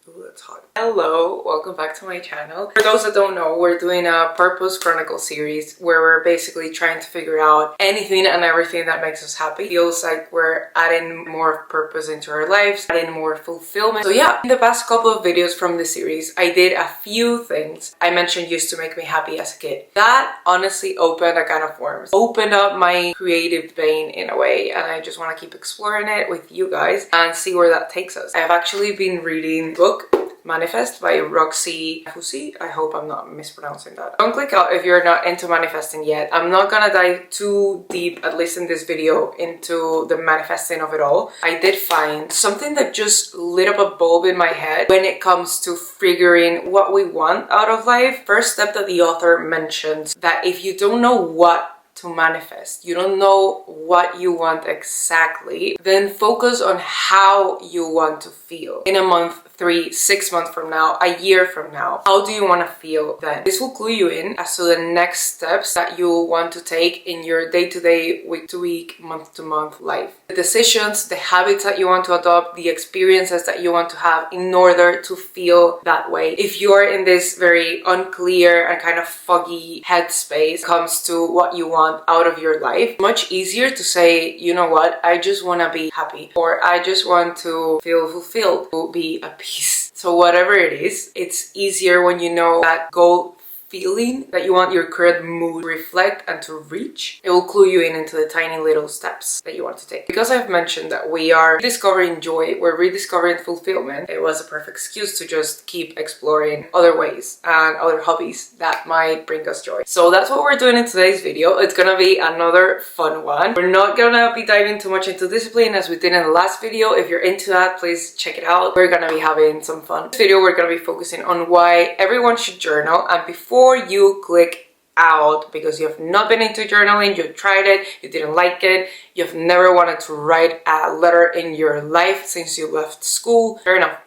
Ooh, that's hot. Hello, welcome back to my channel. For those that don't know, we're doing a Purpose Chronicles series where we're basically trying to figure out anything and everything that makes us happy. Feels like we're adding more purpose into our lives, adding more fulfillment. So yeah, in the past couple of videos from this series, I did a few things I mentioned used to make me happy as a kid. That honestly opened a can of worms, opened up my creative vein in a way, and I just want to keep exploring it with you guys and see where that takes us. I've actually been reading a book, Manifest by Roxy Fusi. I hope I'm not mispronouncing that. Don't click out if you're not into manifesting yet. I'm not gonna dive too deep, at least in this video, into the manifesting of it all. I did find something that just lit up a bulb in my head when it comes to figuring what we want out of life. First step that the author mentions, that if you don't know what to manifest, you don't know what you want exactly, then focus on how you want to feel in a month, 3, 6 months from now, a year from now. How do you want to feel then? This will clue you in as to the next steps that you want to take in your day-to-day, week-to-week, month-to-month life. The decisions, the habits that you want to adopt, the experiences that you want to have in order to feel that way. If you're in this very unclear and kind of foggy headspace comes to what you want out of your life, much easier to say, you know what, I just want to be happy, or I just want to feel fulfilled, to be at peace. So whatever it is, it's easier when you know that goal feeling that you want your current mood to reflect and to reach. It will clue you in into the tiny little steps that you want to take. Because I've mentioned that we are rediscovering joy, we're rediscovering fulfillment, it was a perfect excuse to just keep exploring other ways and other hobbies that might bring us joy. So that's what we're doing in today's video. It's gonna be another fun one. We're not gonna be diving too much into discipline as we did in the last video. If you're into that, please check it out. We're gonna be having some fun. In this video, we're gonna be focusing on why everyone should journal. And before you click out because you have not been into journaling, you tried it, you didn't like it, you've never wanted to write a letter in your life since you left school, fair enough.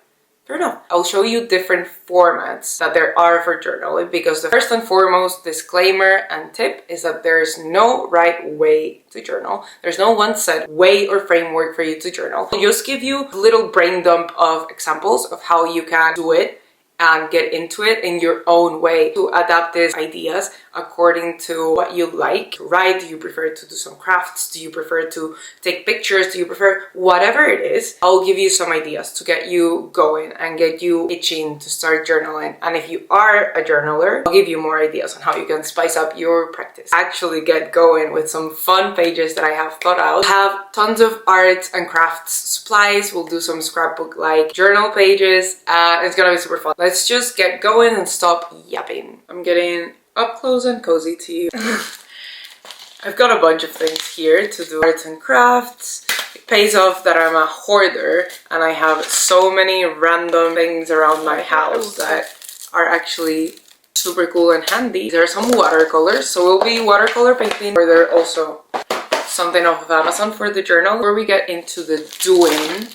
Fair enough. I'll show you different formats that there are for journaling, because the first and foremost disclaimer and tip is that there is no right way to journal. There's no one set way or framework for you to journal. I'll just give you a little brain dump of examples of how you can do it and get into it in your own way, to adapt these ideas according to what you like to write. Do you prefer to do some crafts? Do you prefer to take pictures? Do you prefer whatever it is? I'll give you some ideas to get you going and get you itching to start journaling. And if you are a journaler, I'll give you more ideas on how you can spice up your practice. Actually get going with some fun pages that I have thought out. I have tons of art and crafts supplies. We'll do some scrapbook-like journal pages. It's gonna be super fun. Let's just get going and stop yapping. I'm getting up close and cozy to you. I've got a bunch of things here to do arts and crafts. It pays off that I'm a hoarder and I have so many random things around my house that are actually super cool and handy. There are some watercolors, so we'll be watercolor painting. Or there also something off of Amazon for the journal. Before we get into the doing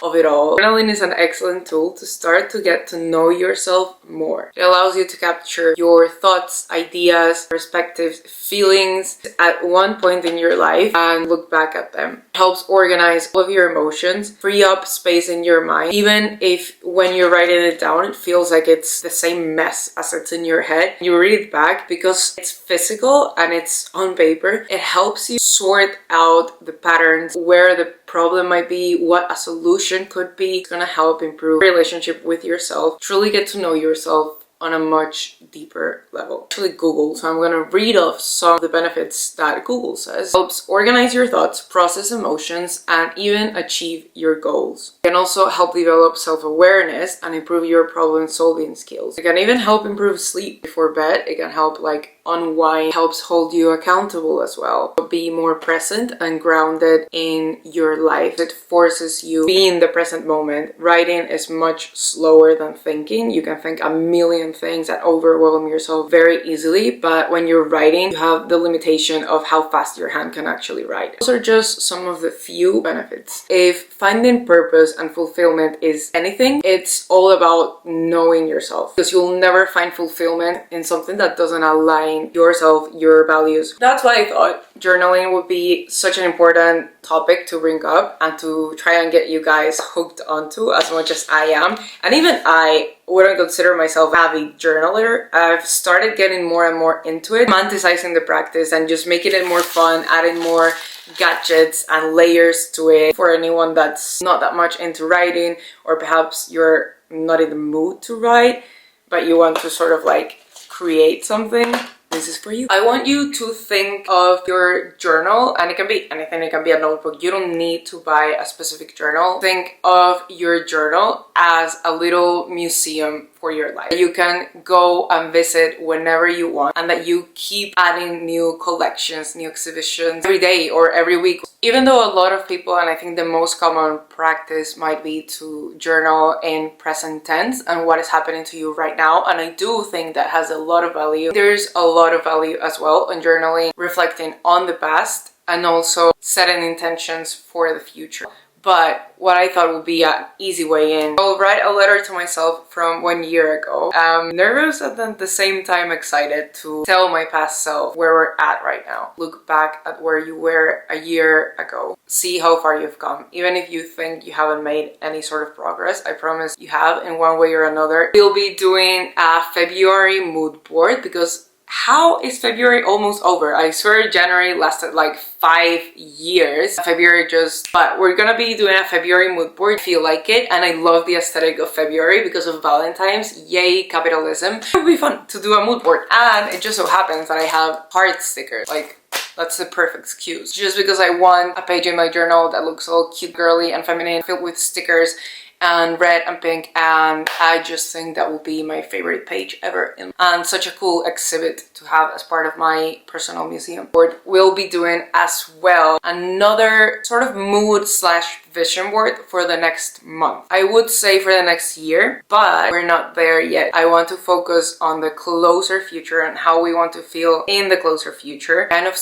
of it all, journaling is an excellent tool to start to get to know yourself more. It allows you to capture your thoughts, ideas, perspectives, feelings at one point in your life and look back at them. It helps organize all of your emotions, free up space in your mind, even if when you're writing it down it feels like it's the same mess as it's in your head. You read it back because it's physical and it's on paper. It helps you sort out the patterns, where the problem might be, what a solution could be. It's gonna help improve your relationship with yourself, truly get to know yourself on a much deeper level. Actually Google, so I'm gonna read off some of the benefits that Google says. It helps organize your thoughts, process emotions, and even achieve your goals. It can also help develop self-awareness and improve your problem-solving skills. It can even help improve sleep before bed. It can help unwind, helps hold you accountable as well. Be more present and grounded in your life. It forces you to be in the present moment. Writing is much slower than thinking. You can think a million things that overwhelm yourself very easily, but when you're writing, you have the limitation of how fast your hand can actually write. Those are just some of the few benefits. If finding purpose and fulfillment is anything, it's all about knowing yourself, because you'll never find fulfillment in something that doesn't align journaling yourself, your values. That's why I thought journaling would be such an important topic to bring up and to try and get you guys hooked onto as much as I am. And even I wouldn't consider myself an avid journaler. I've started getting more and more into it, romanticizing the practice and just making it more fun, adding more gadgets and layers to it for anyone that's not that much into writing, or perhaps you're not in the mood to write but you want to sort of like create something. This is for you. I want you to think of your journal, and it can be anything. It can be a notebook. You don't need to buy a specific journal. Think of your journal as a little museum for your life. You can go and visit whenever you want, and that you keep adding new collections, new exhibitions every day or every week. Even though a lot of people, and I think the most common practice might be to journal in present tense and what is happening to you right now, and I do think that has a lot of value. There's a lot of value as well in journaling, reflecting on the past and also setting intentions for the future. But what I thought would be an easy way in, I'll write a letter to myself from 1 year ago. I'm nervous and at the same time excited to tell my past self where we're at right now. Look back at where you were a year ago. See how far you've come. Even if you think you haven't made any sort of progress, I promise you have in one way or another. We'll be doing a February mood board because how is February almost over? I swear January lasted like 5 years. February but we're gonna be doing a February mood board. I feel like it, and I love the aesthetic of February because of Valentine's. Yay, capitalism. It would be fun to do a mood board, and it just so happens that I have heart stickers. Like, that's the perfect excuse. Just because I want a page in my journal that looks all cute, girly, and feminine, filled with stickers and red and pink, and I just think that will be my favorite page ever, and such a cool exhibit to have as part of my personal museum board. We'll be doing as well another sort of mood / vision board for the next month. I would say for the next year, but we're not there yet. I want to focus on the closer future and how we want to feel in the closer future, kind of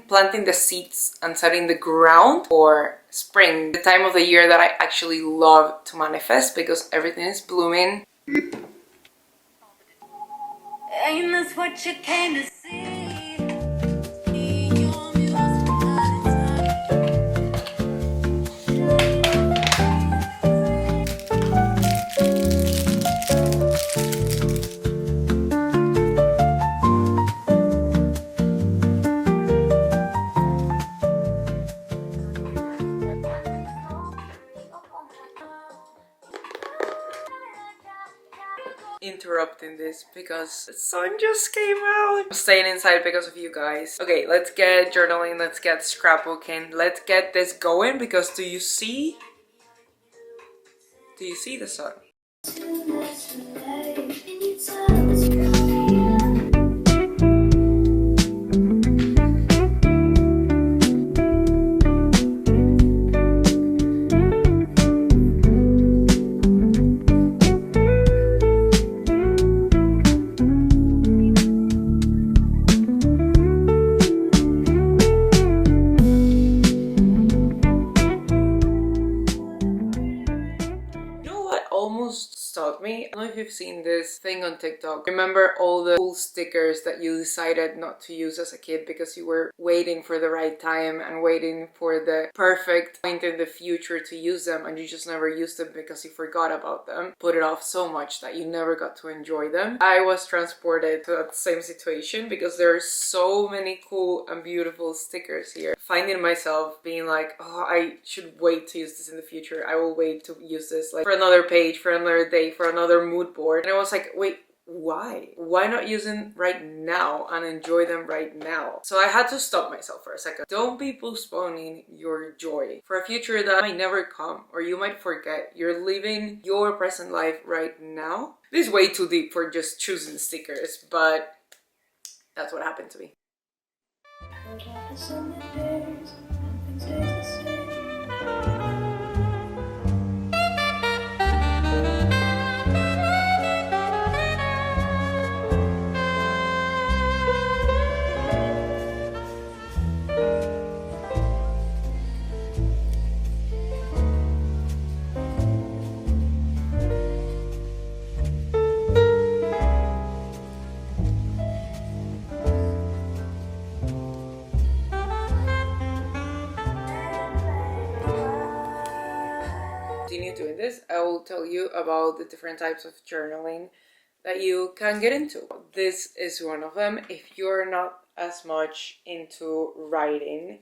planting the seeds and setting the ground for spring, the time of the year that I actually love to manifest because everything is blooming. Ain't this what you came to see? Interrupting this because the sun just came out. I'm staying inside because of you guys. Okay, let's get journaling, let's get scrapbooking, let's get this going because do you see the sun? Me. I don't know if you've seen this thing on TikTok. Remember all the cool stickers that you decided not to use as a kid because you were waiting for the right time and waiting for the perfect point in the future to use them, and you just never used them because you forgot about them, put it off so much that you never got to enjoy them. I was transported to that same situation because there are so many cool and beautiful stickers here. Finding myself being like, oh, I should wait to use this in the future. I will wait to use this like for another page, for another day, for another mood board. And I was like, wait, why not use them right now and enjoy them right now? So I had to stop myself for a second. Don't be postponing your joy for a future that might never come, or you might forget. You're living your present life right now. This is way too deep for just choosing stickers, but that's what happened to me. tell you about the different types of journaling that you can get into. This is one of them. If you're not as much into writing,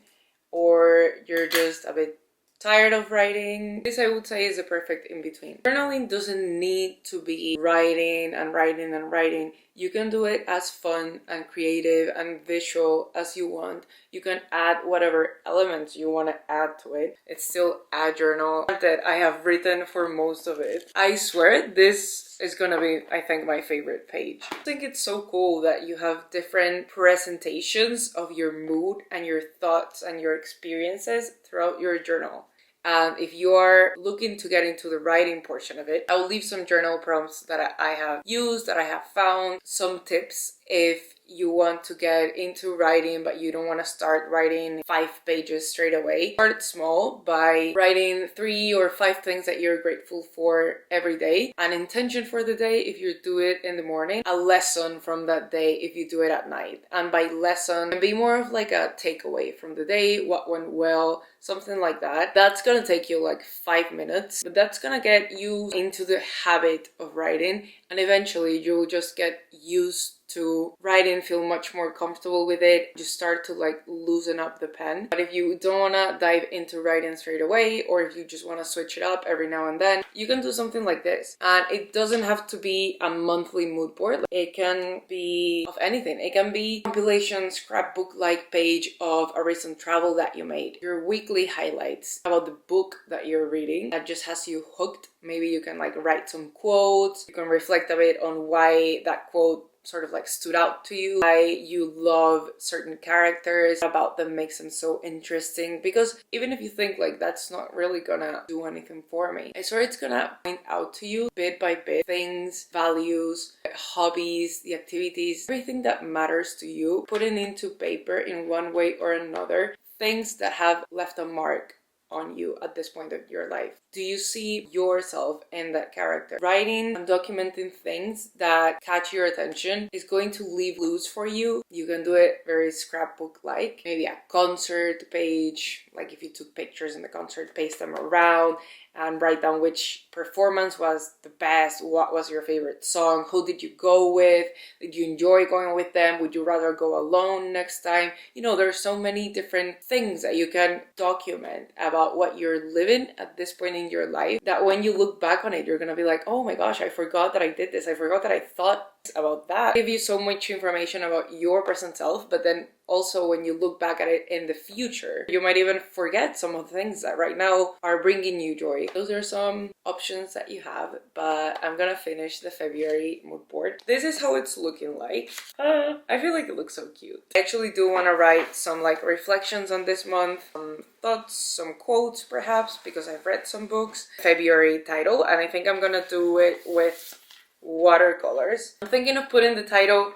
or you're just a bit tired of writing, this I would say is a perfect in-between. Journaling doesn't need to be writing and writing and writing. You can do it as fun and creative and visual as you want. You can add whatever elements you want to add to it. It's still a journal that I have written for most of it. I swear this is gonna be, I think, my favorite page. I think it's so cool that you have different presentations of your mood and your thoughts and your experiences throughout your journal. And if you are looking to get into the writing portion of it, I'll leave some journal prompts that I have used, that I have found, some tips if you want to get into writing but you don't want to start writing 5 pages straight away. Start small by writing 3 or 5 things that you're grateful for every day. An intention for the day if you do it in the morning. A lesson from that day if you do it at night. And by lesson, it can be more of like a takeaway from the day, what went well, something like that. That's gonna take you like 5 minutes, but that's gonna get you into the habit of writing, and eventually you'll just get used to writing, feel much more comfortable with it. Just start to like loosen up the pen. But if you don't want to dive into writing straight away, or if you just want to switch it up every now and then, you can do something like this. And it doesn't have to be a monthly mood board. It can be of anything. It can be a compilation scrapbook like page of a recent travel that you made, your weekly highlights about the book that you're reading that just has you hooked. Maybe you can like write some quotes. You can reflect a bit on why that quote sort of like stood out to you, why you love certain characters, about them makes them so interesting. Because even if you think like that's not really gonna do anything for me, I swear it's gonna point out to you bit by bit things, values, hobbies, the activities, everything that matters to you, putting into paper in one way or another, things that have left a mark on you at this point of your life. Do you see yourself in that character? Writing and documenting things that catch your attention is going to leave clues for you. You can do it very scrapbook-like. Maybe a concert page, like if you took pictures in the concert, paste them around and write down which performance was the best, what was your favorite song, who did you go with, did you enjoy going with them, would you rather go alone next time? You know, there's so many different things that you can document about what you're living at this point in your life, that when you look back on it, you're gonna be like, oh my gosh, I forgot that I did this, I forgot that I thought about that. Give you so much information about your present self, but then also when you look back at it in the future, you might even forget some of the things that right now are bringing you joy. Those are some options that you have, but I'm gonna finish the February mood board. This is how it's looking like. I feel like it looks so cute. I actually do want to write some like reflections on this month, some thoughts, some quotes perhaps, because I've read some books. February title, and I think I'm gonna do it with watercolors. I'm thinking of putting the title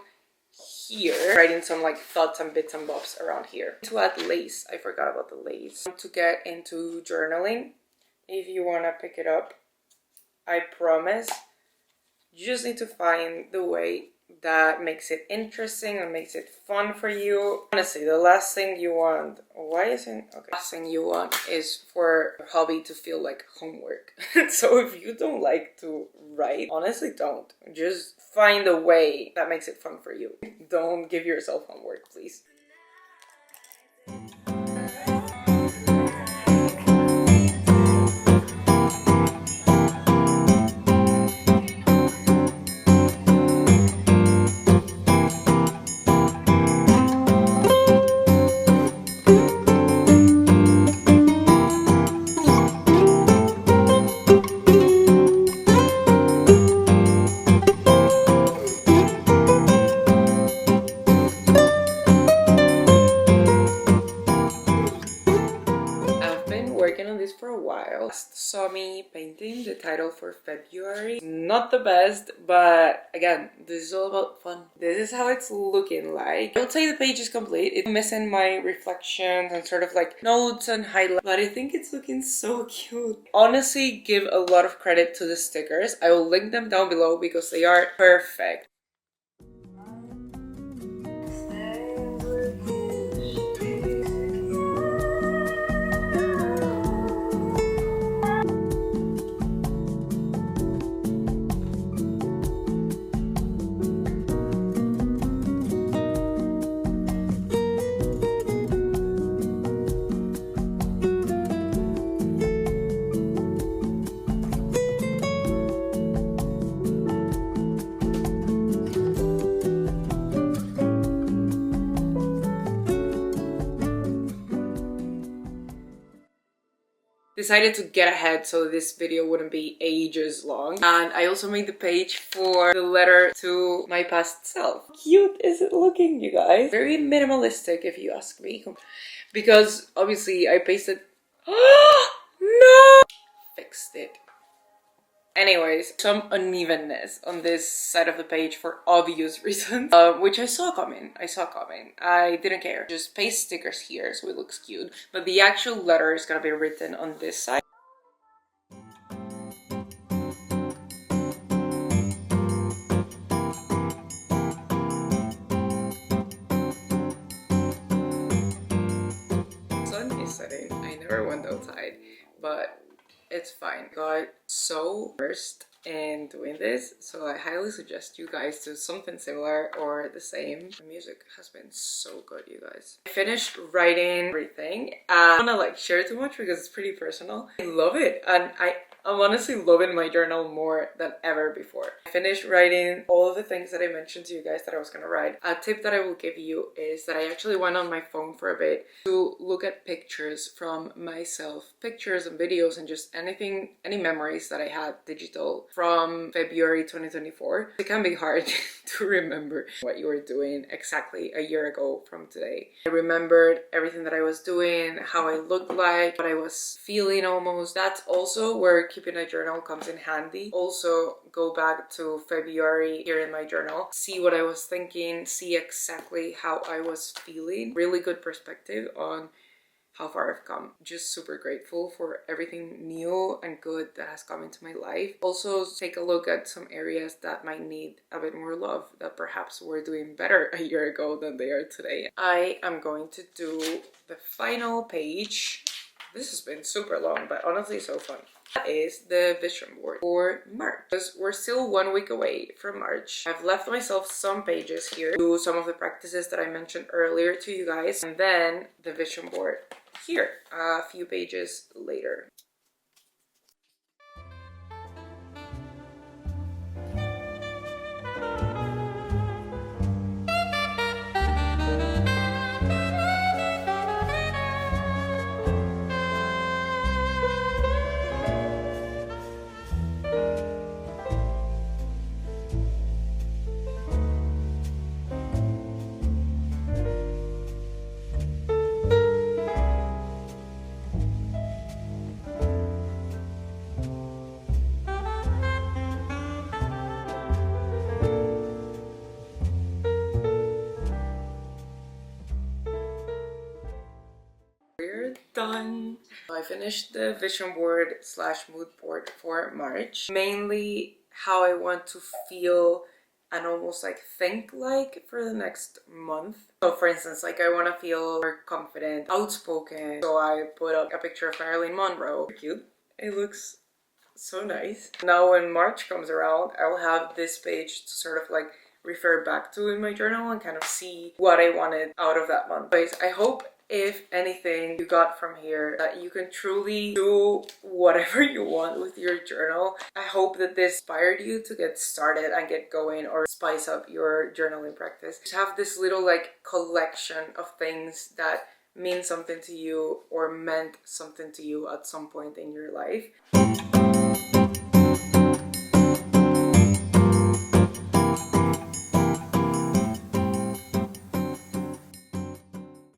here, writing some like thoughts and bits and bobs around here. To add lace, I forgot about the lace. To get into journaling, if you want to pick it up, I promise you just need to find the way that makes it interesting and makes it fun for you. Honestly, the last thing you want, last thing you want is for your hobby to feel like homework. So if you don't like to write, honestly don't. Just find a way that makes it fun for you. Don't give yourself homework, please. For a while. Saw me painting the title for February. Not the best, but again, this is all about fun. This is how it's looking like. I would say the page is complete. It's missing my reflections and sort of like notes and highlights, but I think it's looking so cute. Honestly, give a lot of credit to the stickers. I will link them down below because they are perfect. decided to get ahead so this video wouldn't be ages long. And I also made the page for the letter to my past self. How cute is it looking, you guys? Very minimalistic if you ask me. Because obviously I pasted... No! Fixed it. Anyways, some unevenness on this side of the page for obvious reasons, which I saw coming. I didn't care. Just paste stickers here so it looks cute. But the actual letter is gonna be written on this side. Sun is setting. I never went outside, but it's fine. Got so versed in doing this, so I highly suggest you guys do something similar or the same. The music has been so good, you guys. I finished writing everything. I don't want to like share too much because it's pretty personal. I love it, and I'm honestly loving my journal more than ever before. I finished writing all of the things that I mentioned to you guys that I was gonna write. A tip that I will give you is that I actually went on my phone for a bit to look at pictures from myself, pictures and videos and just anything, any memories that I had digital from February 2024. It can be hard to remember what you were doing exactly a year ago from today. I remembered everything that I was doing, how I looked like, what I was feeling almost. That's also where keeping a journal comes in handy. Also, go back to February here in my journal, see what I was thinking, see exactly how I was feeling. Really good perspective on how far I've come. Just super grateful for everything new and good that has come into my life. Also, take a look at some areas that might need a bit more love, that perhaps were doing better a year ago than they are today. I am going to do the final page. This has been super long, but honestly so fun. That is the vision board for March, because we're still 1 week away from March. I've left myself some pages here to do some of the practices that I mentioned earlier to you guys, and then the vision board here a few pages later. We're done. I finished the vision board slash mood board for March. Mainly how I want to feel and almost like think like for the next month. So for instance, like I want to feel more confident, outspoken. So I put up a picture of Marilyn Monroe. Cute. It looks so nice. Now when March comes around, I'll have this page to sort of like refer back to in my journal and kind of see what I wanted out of that month. Guys, I hope if anything you got from here that you can truly do whatever you want with your journal. I hope that this inspired you to get started and get going or spice up your journaling practice. Just have this little like collection of things that mean something to you or meant something to you at some point in your life.